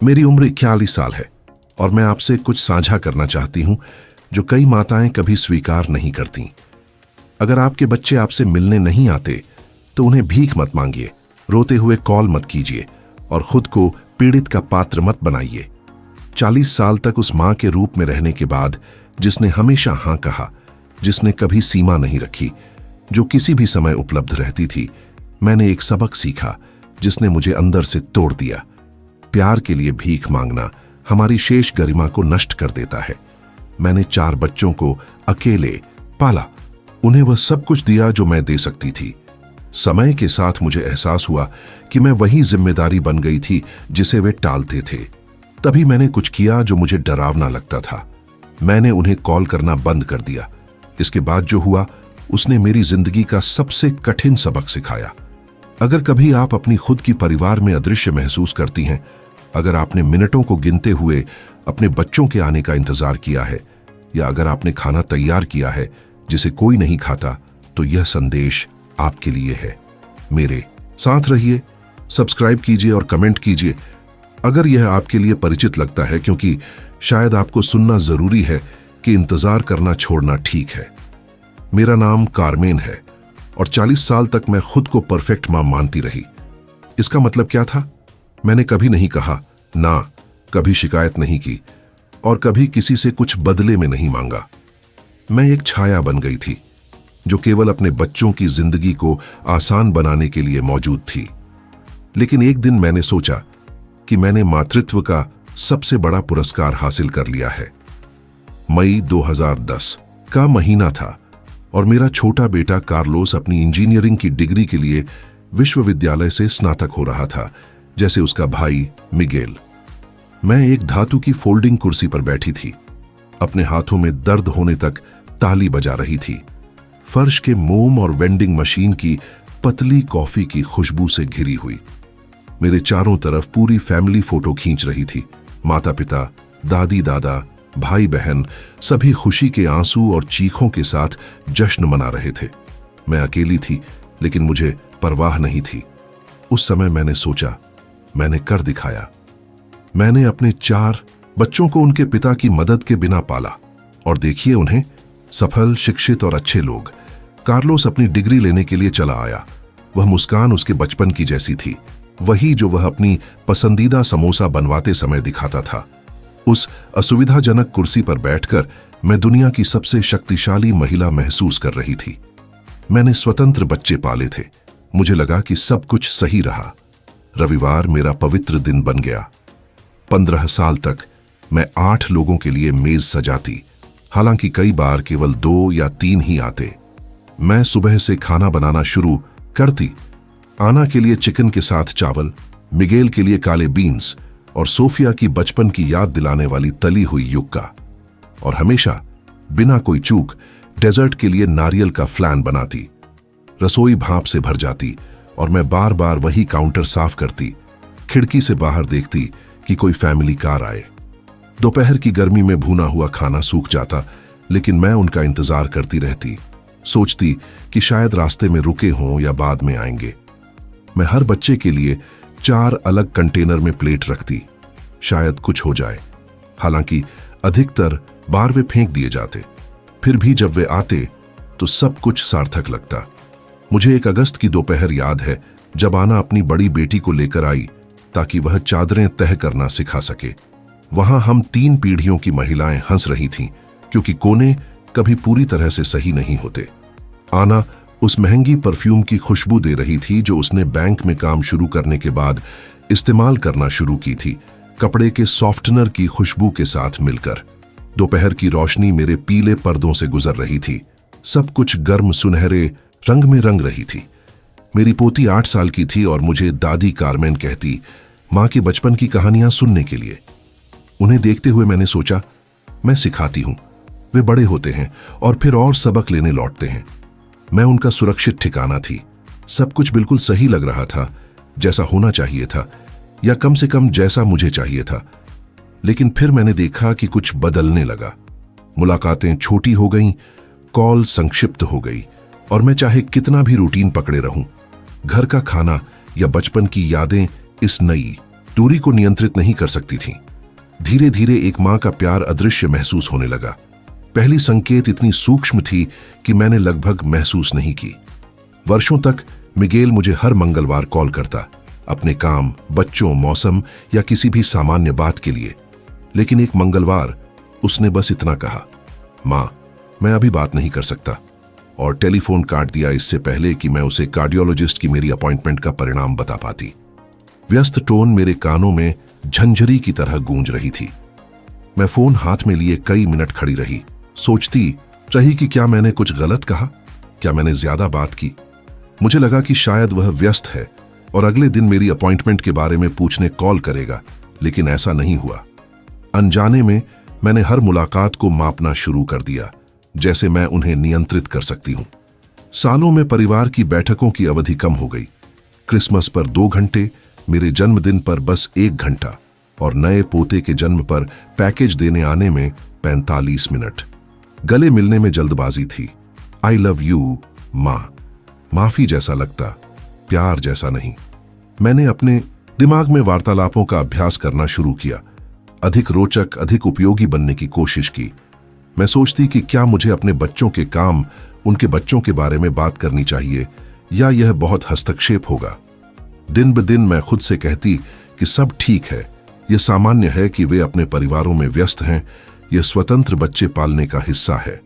मेरी उम्र 41 साल है और मैं आपसे कुछ साझा करना चाहती हूं जो कई माताएं कभी स्वीकार नहीं करती। अगर आपके बच्चे आपसे मिलने नहीं आते तो उन्हें भीख मत मांगिए, रोते हुए कॉल मत कीजिए और खुद को पीड़ित का पात्र मत बनाइए। 40 साल तक उस मां के रूप में रहने के बाद, जिसने हमेशा हां कहा, जिसने कभी सीमा नहीं रखी, जो किसी भी समय उपलब्ध रहती थी, मैंने एक सबक सीखा जिसने मुझे अंदर से तोड़ दिया। प्यार के लिए भीख मांगना हमारी शेष गरिमा को नष्ट कर देता है। मैंने 4 बच्चों को अकेले पाला, उन्हें वह सब कुछ दिया जो मैं दे सकती थी। समय के साथ मुझे एहसास हुआ कि मैं वही जिम्मेदारी बन गई थी जिसे वे टालते थे। तभी मैंने कुछ किया जो मुझे डरावना लगता था। मैंने उन्हें कॉल करना बंद कर दिया। इसके बाद जो हुआ उसने मेरी जिंदगी का सबसे कठिन सबक सिखाया। अगर कभी आप अपनी खुद की परिवार में अदृश्य महसूस करती हैं, अगर आपने मिनटों को गिनते हुए अपने बच्चों के आने का इंतजार किया है, या अगर आपने खाना तैयार किया है जिसे कोई नहीं खाता, तो यह संदेश आपके लिए है। मेरे साथ रहिए, सब्सक्राइब कीजिए और कमेंट कीजिए अगर यह आपके लिए परिचित लगता है, क्योंकि शायद आपको सुनना जरूरी है कि इंतजार करना छोड़ना ठीक है। मेरा नाम कारमेन है और 40 साल तक मैं खुद को परफेक्ट मां मानती रही। इसका मतलब क्या था? मैंने कभी नहीं कहा ना, कभी शिकायत नहीं की और कभी किसी से कुछ बदले में नहीं मांगा। मैं एक छाया बन गई थी जो केवल अपने बच्चों की जिंदगी को आसान बनाने के लिए मौजूद थी। लेकिन एक दिन मैंने सोचा कि मैंने मातृत्व का सबसे बड़ा पुरस्कार हासिल कर लिया है। मई 2010 का महीना था और मेरा छोटा बेटा कार्लोस अपनी इंजीनियरिंग की डिग्री के लिए विश्वविद्यालय से स्नातक हो रहा था, जैसे उसका भाई मिगेल। मैं एक धातु की फोल्डिंग कुर्सी पर बैठी थी, अपने हाथों में दर्द होने तक ताली बजा रही थी। फर्श के मोम और वेंडिंग मशीन की पतली कॉफी की खुशबू से घिरी हुई। मेरे चारों तरफ पूरी फैमिली फोटो खींच रही थी। माता पिता, दादी दादा, भाई बहन, सभी खुशी के आंसू और चीखों के साथ जश्न मना रहे थे। मैं अकेली थी, लेकिन मुझे परवाह नहीं थी। उस समय मैंने सोचा, मैंने कर दिखाया। मैंने अपने 4 बच्चों को उनके पिता की मदद के बिना पाला और देखिए उन्हें, सफल, शिक्षित और अच्छे लोग। कार्लोस अपनी डिग्री लेने के लिए चला आया। वह मुस्कान उसके बचपन की जैसी थी, वही जो वह अपनी पसंदीदा समोसा बनवाते समय दिखाता था। उस असुविधाजनक कुर्सी पर बैठकर मैं दुनिया की सबसे शक्तिशाली महिला महसूस कर रही थी। मैंने स्वतंत्र बच्चे पाले थे। मुझे लगा कि सब कुछ सही रहा। रविवार मेरा पवित्र दिन बन गया। 15 साल तक मैं 8 लोगों के लिए मेज सजाती, हालांकि कई बार केवल 2 या 3 ही आते। मैं सुबह से खाना बनाना शुरू करती। आना के लिए चिकन के साथ चावल, मिगेल के लिए काले बीन्स और सोफिया की बचपन की याद दिलाने वाली तली हुई युक्का। और हमेशा बिना कोई चूक डेजर्ट के लिए नारियल का फ्लैन बनाती। रसोई भाप से भर जाती और मैं बार बार वही काउंटर साफ करती, खिड़की से बाहर देखती कि कोई फैमिली कार आए। दोपहर की गर्मी में भुना हुआ खाना सूख जाता, लेकिन मैं उनका इंतजार करती रहती, सोचती कि शायद रास्ते में रुके हों या बाद में आएंगे। मैं हर बच्चे के लिए 4 अलग कंटेनर में प्लेट रखती, शायद कुछ हो जाए। हालांकि अधिकतर बार वे फेंक दिए जाते, फिर भी जब वे आते तो सब कुछ सार्थक लगता। मुझे 1 अगस्त की दोपहर याद है, जब आना अपनी बड़ी बेटी को लेकर आई ताकि वह चादरें तह करना सिखा सके। वहां हम 3 पीढ़ियों की महिलाएं हंस रही थीं, क्योंकि कोने कभी पूरी तरह से सही नहीं होते। आना उस महंगी परफ्यूम की खुशबू दे रही थी जो उसने बैंक में काम शुरू करने के बाद इस्तेमाल करना शुरू की थी, कपड़े के सॉफ्टनर की खुशबू के साथ मिलकर। दोपहर की रोशनी मेरे पीले पर्दों से गुजर रही थी। सब कुछ गर्म सुनहरे रंग में रंग रही थी। मेरी पोती 8 साल की थी और मुझे दादी कारमेन कहती, मां के बचपन की कहानियां सुनने के लिए। उन्हें देखते हुए मैंने सोचा, मैं सिखाती हूं, वे बड़े होते हैं और फिर और सबक लेने लौटते हैं। मैं उनका सुरक्षित ठिकाना थी। सब कुछ बिल्कुल सही लग रहा था, जैसा होना चाहिए था, या कम से कम जैसा मुझे चाहिए था। लेकिन फिर मैंने देखा कि कुछ बदलने लगा। मुलाकातें छोटी हो गईं, कॉल संक्षिप्त हो गई, और मैं चाहे कितना भी रूटीन पकड़े रहूं, घर का खाना या बचपन की यादें इस नई दूरी को नियंत्रित नहीं कर सकती थीं। धीरे धीरे एक मां का प्यार अदृश्य महसूस होने लगा। पहली संकेत इतनी सूक्ष्म थी कि मैंने लगभग महसूस नहीं की। वर्षों तक मिगेल मुझे हर मंगलवार कॉल करता, अपने काम, बच्चों, मौसम या किसी भी सामान्य बात के लिए। लेकिन एक मंगलवार उसने बस इतना कहा, मां, मैं अभी बात नहीं कर सकता, और टेलीफोन काट दिया इससे पहले कि मैं उसे कार्डियोलॉजिस्ट की मेरी अपॉइंटमेंट का परिणाम बता पाती। व्यस्त टोन मेरे कानों में झंझरी की तरह गूंज रही थी। मैं फोन हाथ में लिए कई मिनट खड़ी रही, सोचती रही कि क्या मैंने कुछ गलत कहा, क्या मैंने ज्यादा बात की। मुझे लगा कि शायद वह व्यस्त है और अगले दिन मेरी अपॉइंटमेंट के बारे में पूछने कॉल करेगा, लेकिन ऐसा नहीं हुआ। अनजाने में मैंने हर मुलाकात को मापना शुरू कर दिया, जैसे मैं उन्हें नियंत्रित कर सकती हूं। सालों में परिवार की बैठकों की अवधि कम हो गई। क्रिसमस पर 2 घंटे, मेरे जन्मदिन पर बस 1 घंटा और नए पोते के जन्म पर पैकेज देने आने में 45 मिनट। गले मिलने में जल्दबाजी थी। आई लव यू मां, माफी जैसा लगता, प्यार जैसा नहीं। मैंने अपने दिमाग में वार्तालापों का अभ्यास करना शुरू किया, अधिक रोचक, अधिक उपयोगी बनने की कोशिश की। मैं सोचती कि क्या मुझे अपने बच्चों के काम, उनके बच्चों के बारे में बात करनी चाहिए या यह बहुत हस्तक्षेप होगा। दिन ब दिन मैं खुद से कहती कि सब ठीक है, यह सामान्य है कि वे अपने परिवारों में व्यस्त हैं, यह स्वतंत्र बच्चे पालने का हिस्सा है।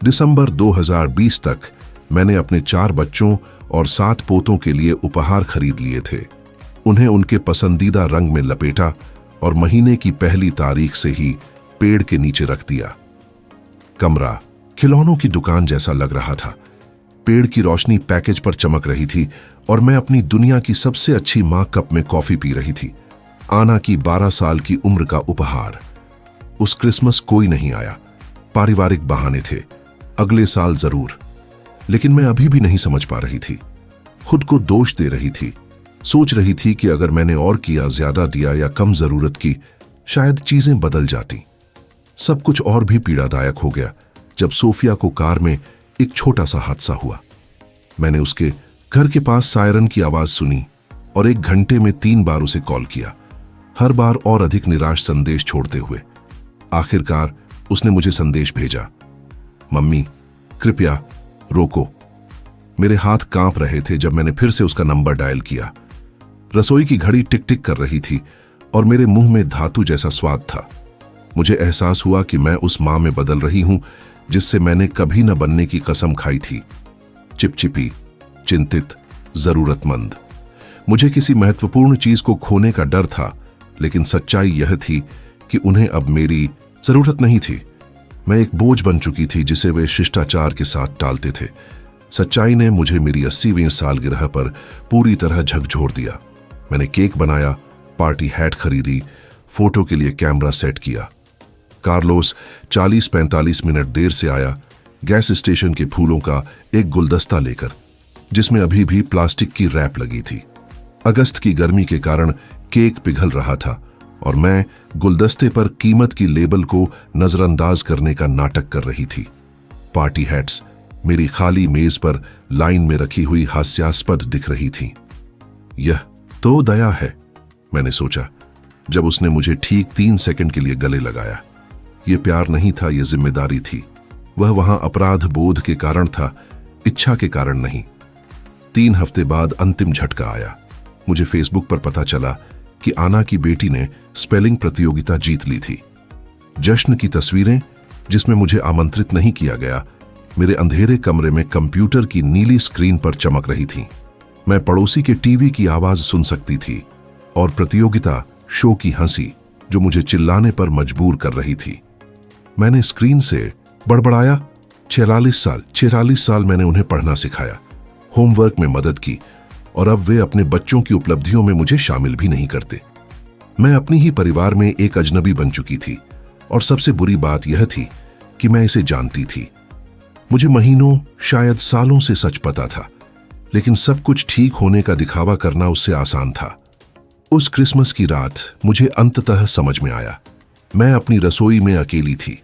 दिसंबर 2020 तक मैंने अपने 4 बच्चों और 7 पोतों के लिए उपहार खरीद लिए थे। उन्हें उनके पसंदीदा रंग में लपेटा और महीने की पहली तारीख से ही पेड़ के नीचे रख दिया। कमरा खिलौनों की दुकान जैसा लग रहा था। पेड़ की रोशनी पैकेज पर चमक रही थी और मैं अपनी दुनिया की सबसे अच्छी मां कप में कॉफी पी रही थी। आना की 12 साल की उम्र का उपहार। उस क्रिसमस कोई नहीं आया, पारिवारिक बहाने थे, अगले साल जरूर। लेकिन मैं अभी भी नहीं समझ पा रही थी। खुद को दोष दे रही थी, सोच रही थी कि अगर मैंने और किया, ज्यादा दिया या कम जरूरत की, शायद चीजें बदल जाती। सब कुछ और भी पीड़ादायक हो गया जब सोफिया को कार में एक छोटा सा हादसा हुआ। मैंने उसके घर के पास सायरन की आवाज सुनी और 1 घंटे में 3 बार उसे कॉल किया, हर बार और अधिक निराश संदेश छोड़ते हुए। आखिरकार उसने मुझे संदेश भेजा, मम्मी कृपया रोको। मेरे हाथ कांप रहे थे जब मैंने फिर से उसका नंबर डायल किया। रसोई की घड़ी टिक टिक कर रही थी और मेरे मुंह में धातु जैसा स्वाद था। मुझे एहसास हुआ कि मैं उस मां में बदल रही हूं जिससे मैंने कभी न बनने की कसम खाई थी। चिपचिपी, चिंतित, जरूरतमंद। मुझे किसी महत्वपूर्ण चीज को खोने का डर था, लेकिन सच्चाई यह थी कि उन्हें अब मेरी जरूरत नहीं थी। मैं एक बोझ बन चुकी थी जिसे वे शिष्टाचार के साथ टालते थे। सच्चाई ने मुझे मेरी 80वीं सालगिरह पर पूरी तरह झकझोर दिया। मैंने केक बनाया, पार्टी हैट खरीदी, फोटो के लिए कैमरा सेट किया। कार्लोस 40-45 मिनट देर से आया, गैस स्टेशन के फूलों का एक गुलदस्ता लेकर, जिसमें अभी भी प्लास्टिक की रैप लगी थी। अगस्त की गर्मी के कारण केक पिघल रहा था और मैं गुलदस्ते पर कीमत की लेबल को नजरअंदाज करने का नाटक कर रही थी। पार्टी हैट्स मेरी खाली मेज पर लाइन में रखी हुई हास्यास्पद दिख रही थी। यह तो दया है, मैंने सोचा, जब उसने मुझे ठीक 3 सेकंड के लिए गले लगाया। यह प्यार नहीं था, यह जिम्मेदारी थी। वह वहां अपराध बोध के कारण था, इच्छा के कारण नहीं। 3 हफ्ते बाद अंतिम झटका आया। मुझे फेसबुक पर पता चला कि आना की बेटी ने स्पेलिंग प्रतियोगिता जीत ली थी। जश्न की तस्वीरें, जिसमें मुझे आमंत्रित नहीं किया गया, मेरे अंधेरे कमरे में कंप्यूटर की नीली स्क्रीन पर चमक रही थी। मैं पड़ोसी के टीवी की आवाज सुन सकती थी और प्रतियोगिता शो की हंसी जो मुझे चिल्लाने पर मजबूर कर रही थी। मैंने स्क्रीन से बड़बड़ाया, 46 साल मैंने उन्हें पढ़ना सिखाया, होमवर्क में मदद की, और अब वे अपने बच्चों की उपलब्धियों में मुझे शामिल भी नहीं करते। मैं अपनी ही परिवार में एक अजनबी बन चुकी थी, और सबसे बुरी बात यह थी कि मैं इसे जानती थी। मुझे महीनों, शायद सालों से सच पता था, लेकिन सब कुछ ठीक होने का दिखावा करना उससे आसान था। उस क्रिसमस की रात मुझे अंततः समझ में आया। मैं अपनी रसोई में अकेली थी,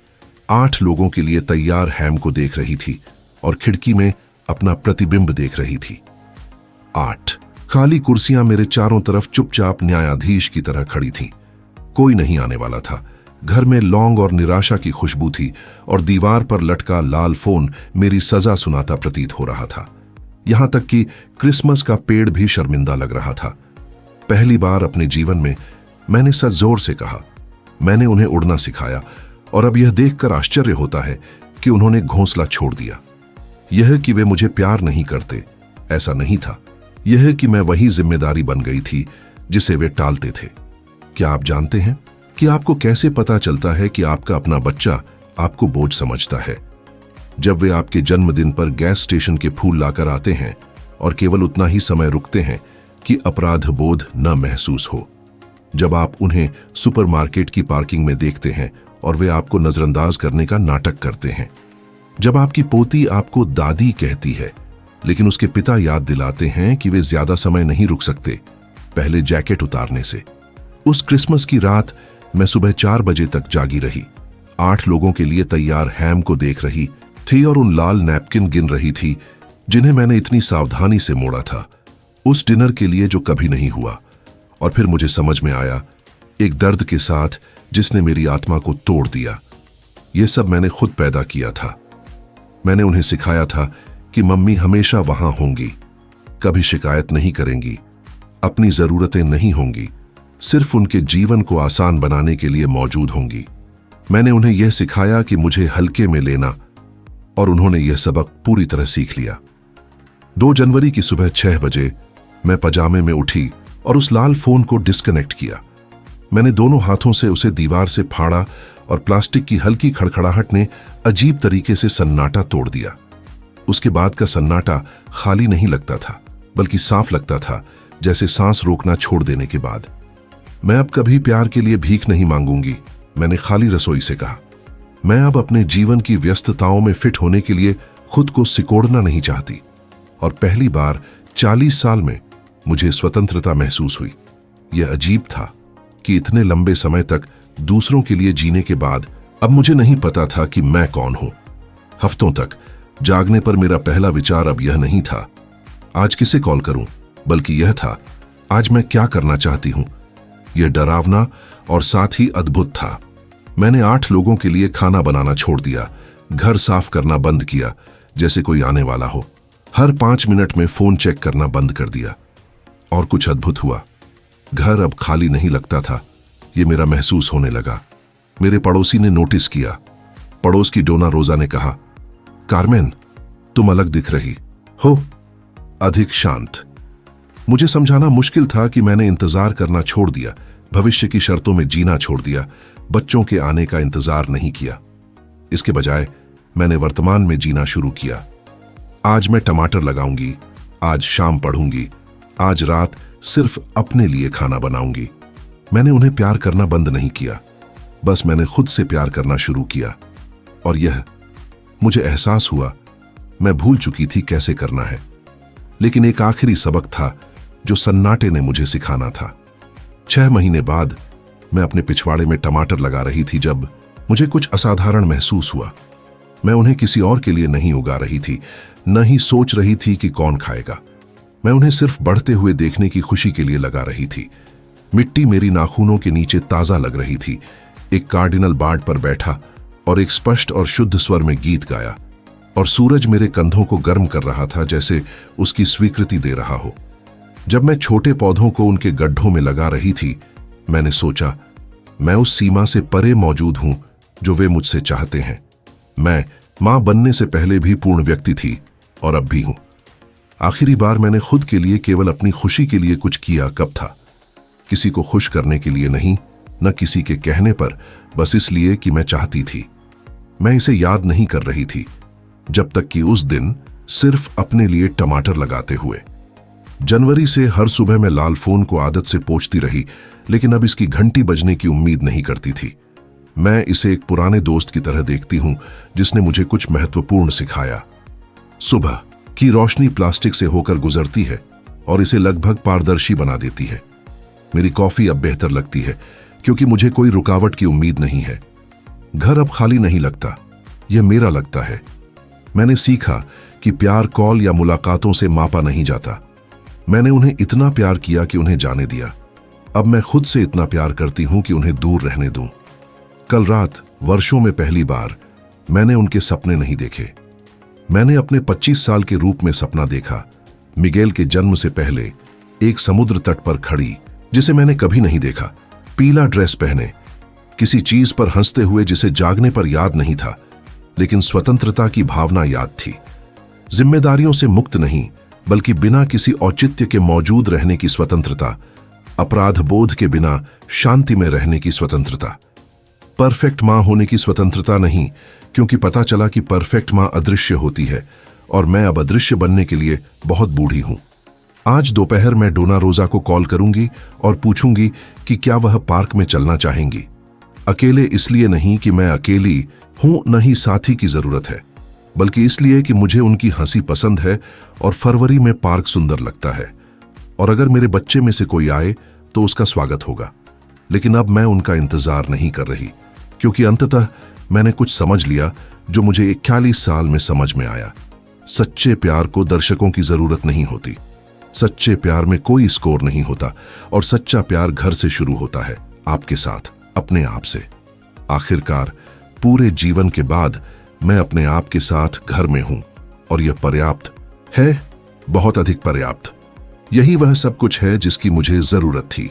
8 लोगों के लिए तैयार हैम को देख रही थी और खिड़की में अपना प्रतिबिंब देख रही थी। 8 खाली कुर्सियां मेरे चारों तरफ चुपचाप न्यायाधीश की तरह खड़ी थीं। कोई नहीं आने वाला था। घर में लौंग और निराशा की खुशबू थी और दीवार पर लटका लाल फोन मेरी सजा सुनाता प्रतीत हो रहा था। यहां तक कि क्रिसमस का पेड़ भी शर्मिंदा लग रहा था। पहली बार अपने जीवन में मैंने सच जोर से कहा। मैंने उन्हें उड़ना सिखाया और अब यह देखकर आश्चर्य होता है कि उन्होंने घोंसला छोड़ दिया। यह कि वे मुझे प्यार नहीं करते, ऐसा नहीं था। यह कि मैं वही जिम्मेदारी बन गई थी जिसे वे टालते थे। क्या आप जानते हैं कि आपको कैसे पता चलता है कि आपका अपना बच्चा आपको बोझ समझता है? जब वे आपके जन्मदिन पर गैस स्टेशन के फूल लाकर आते हैं और केवल उतना ही समय रुकते हैं कि अपराध बोध न महसूस हो। जब आप उन्हें सुपरमार्केट की पार्किंग में देखते हैं और वे आपको नजरअंदाज करने का नाटक करते हैं। जब आपकी पोती आपको दादी कहती है लेकिन उसके पिता याद दिलाते हैं कि वे ज्यादा समय नहीं रुक सकते पहले जैकेट उतारने से। उस क्रिसमस की रात मैं सुबह 4 बजे तक जागी रही। 8 लोगों के लिए तैयार हैम को देख रही थी और उन लाल नैपकिन गिन रही थी जिन्हें मैंने इतनी सावधानी से मोड़ा था, उस डिनर के लिए जो कभी नहीं हुआ। और फिर मुझे समझ में आया, एक दर्द के साथ जिसने मेरी आत्मा को तोड़ दिया, यह सब मैंने खुद पैदा किया था। मैंने उन्हें सिखाया था कि मम्मी हमेशा वहां होंगी, कभी शिकायत नहीं करेंगी, अपनी जरूरतें नहीं होंगी, सिर्फ उनके जीवन को आसान बनाने के लिए मौजूद होंगी। मैंने उन्हें यह सिखाया कि मुझे हल्के में लेना, और उन्होंने यह सबक पूरी तरह सीख लिया। 2 जनवरी की सुबह 6 बजे मैं पजामे में उठी और उस लाल फोन को डिस्कनेक्ट किया। मैंने दोनों हाथों से उसे दीवार से फाड़ा और प्लास्टिक की हल्की खड़खड़ाहट ने अजीब तरीके से सन्नाटा तोड़ दिया। उसके बाद का सन्नाटा खाली नहीं लगता था, बल्कि साफ लगता था, जैसे सांस रोकना छोड़ देने के बाद। मैं अब कभी प्यार के लिए भीख नहीं मांगूंगी, मैंने खाली रसोई से कहा। मैं अब अपने जीवन की व्यस्तताओं में फिट होने के लिए खुद को सिकोड़ना नहीं चाहती। और पहली बार 40 साल में मुझे स्वतंत्रता महसूस हुई। यह अजीब था कि इतने लंबे समय तक दूसरों के लिए जीने के बाद अब मुझे नहीं पता था कि मैं कौन हूं। हफ्तों तक जागने पर मेरा पहला विचार अब यह नहीं था आज किसे कॉल करूं, बल्कि यह था आज मैं क्या करना चाहती हूं। यह डरावना और साथ ही अद्भुत था। मैंने 8 लोगों के लिए खाना बनाना छोड़ दिया, घर साफ करना बंद किया जैसे कोई आने वाला हो, हर 5 मिनट में फोन चेक करना बंद कर दिया। और कुछ अद्भुत हुआ, घर अब खाली नहीं लगता था, ये मेरा महसूस होने लगा। मेरे पड़ोसी ने नोटिस किया। पड़ोस की डोना रोजा ने कहा, कार्मेन, तुम अलग दिख रही हो, अधिक शांत। मुझे समझाना मुश्किल था कि मैंने इंतजार करना छोड़ दिया, भविष्य की शर्तों में जीना छोड़ दिया, बच्चों के आने का इंतजार नहीं किया। इसके बजाय मैंने वर्तमान में जीना शुरू किया। आज मैं टमाटर लगाऊंगी, आज शाम पढ़ूंगी, आज रात सिर्फ अपने लिए खाना बनाऊंगी। मैंने उन्हें प्यार करना बंद नहीं किया, बस मैंने खुद से प्यार करना शुरू किया। और यह मुझे एहसास हुआ, मैं भूल चुकी थी कैसे करना है। लेकिन एक आखिरी सबक था जो सन्नाटे ने मुझे सिखाना था। 6 महीने बाद मैं अपने पिछवाड़े में टमाटर लगा रही थी जब मुझे कुछ असाधारण महसूस हुआ। मैं उन्हें किसी और के लिए नहीं उगा रही थी, न ही सोच रही थी कि कौन खाएगा। मैं उन्हें सिर्फ बढ़ते हुए देखने की खुशी के लिए लगा रही थी। मिट्टी मेरी नाखूनों के नीचे ताजा लग रही थी। एक कार्डिनल बार्ड पर बैठा और एक स्पष्ट और शुद्ध स्वर में गीत गाया, और सूरज मेरे कंधों को गर्म कर रहा था जैसे उसकी स्वीकृति दे रहा हो। जब मैं छोटे पौधों को उनके गड्ढों में लगा रही थी, मैंने सोचा, मैं उस सीमा से परे मौजूद हूं जो वे मुझसे चाहते हैं। मैं मां बनने से पहले भी पूर्ण व्यक्ति थी और अब भी हूं। आखिरी बार मैंने खुद के लिए केवल अपनी खुशी के लिए कुछ किया कब था? किसी को खुश करने के लिए नहीं, न किसी के कहने पर, बस इसलिए कि मैं चाहती थी। मैं इसे याद नहीं कर रही थी जब तक कि उस दिन सिर्फ अपने लिए टमाटर लगाते हुए। जनवरी से हर सुबह मैं लाल फोन को आदत से पोंछती रही, लेकिन अब इसकी घंटी बजने की उम्मीद नहीं करती थी। मैं इसे एक पुराने दोस्त की तरह देखती हूं जिसने मुझे कुछ महत्वपूर्ण सिखाया। सुबह की रोशनी प्लास्टिक से होकर गुजरती है और इसे लगभग पारदर्शी बना देती है। मेरी कॉफी अब बेहतर लगती है क्योंकि मुझे कोई रुकावट की उम्मीद नहीं है। घर अब खाली नहीं लगता, यह मेरा लगता है। मैंने सीखा कि प्यार कॉल या मुलाकातों से मापा नहीं जाता। मैंने उन्हें इतना प्यार किया कि उन्हें जाने दिया। अब मैं खुद से इतना प्यार करती हूं कि उन्हें दूर रहने दूं। कल रात वर्षों में पहली बार मैंने उनके सपने नहीं देखे। मैंने अपने 25 साल के रूप में सपना देखा, मिगेल के जन्म से पहले एक समुद्र तट पर खड़ी, जिसे मैंने कभी नहीं देखा, पीला ड्रेस पहने, किसी चीज पर हंसते हुए जिसे जागने पर याद नहीं था, लेकिन स्वतंत्रता की भावना याद थी। जिम्मेदारियों से मुक्त नहीं, बल्कि बिना किसी औचित्य के मौजूद रहने की स्वतंत्रता, अपराध बोध के बिना शांति में रहने की स्वतंत्रता। परफेक्ट मां होने की स्वतंत्रता नहीं, क्योंकि पता चला कि परफेक्ट मां अदृश्य होती है और मैं अब अदृश्य बनने के लिए बहुत बूढ़ी हूं। आज दोपहर मैं डोना रोजा को कॉल करूंगी और पूछूंगी कि क्या वह पार्क में चलना चाहेंगी। अकेले इसलिए नहीं कि मैं अकेली हूं, न ही साथी की जरूरत है, बल्कि इसलिए कि मुझे उनकी हंसी पसंद है और फरवरी में पार्क सुंदर लगता है। और अगर मेरे बच्चे में से कोई आए तो उसका स्वागत होगा। लेकिन अब मैं उनका इंतजार नहीं कर रही, क्योंकि अंततः मैंने कुछ समझ लिया जो मुझे 41 साल में समझ में आया। सच्चे प्यार को दर्शकों की जरूरत नहीं होती। सच्चे प्यार में कोई स्कोर नहीं होता और सच्चा प्यार घर से शुरू होता है, आपके साथ, अपने आप से। आखिरकार पूरे जीवन के बाद मैं अपने आप के साथ घर में हूं और यह पर्याप्त है, बहुत अधिक पर्याप्त। यही वह सब कुछ है जिसकी मुझे जरूरत थी।